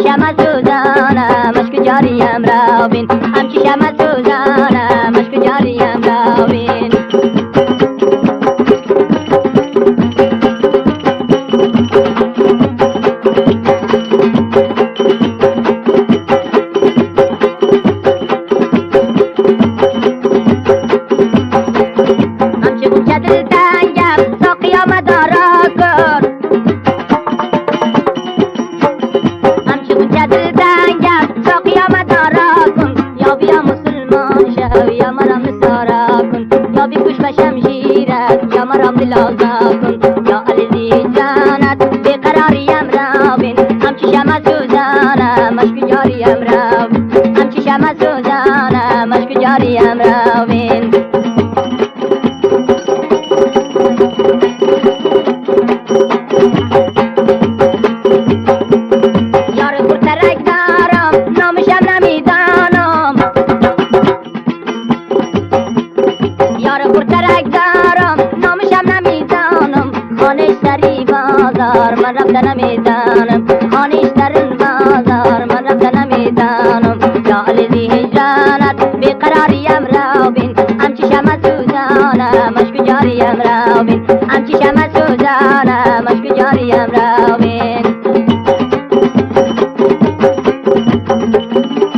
شمع سوزانم اشک جاریم را بین، همچی شمع سوزانم اشک جاریم را بین. همچی بوچه دل تنگم تا قیامت آرا کن، همچی بوچه دل تنگم تا قیامت آرا کن. یا بیا مسلمان شو یا مرام نسارا کن، یا بکش به شمشیرت یا مرام دل آزا کن. یا علی جانت بیقراریم را بین، همچی شمع سوزانم اشک جاریم را بین، همچی شمع سوزانم اشک جاریم را بین. یار پرترک دارم نامشم نمیدانم، یار پرترک دارم نامشم نمیدانم. خانش دری بازار من رفته نمیدانم، خانش در بازار من رفته نمیدانم. یا علی هجرانت بیقراریم را بین، همچی شمع سوزانم اشک جاریم را بین، همچی شمع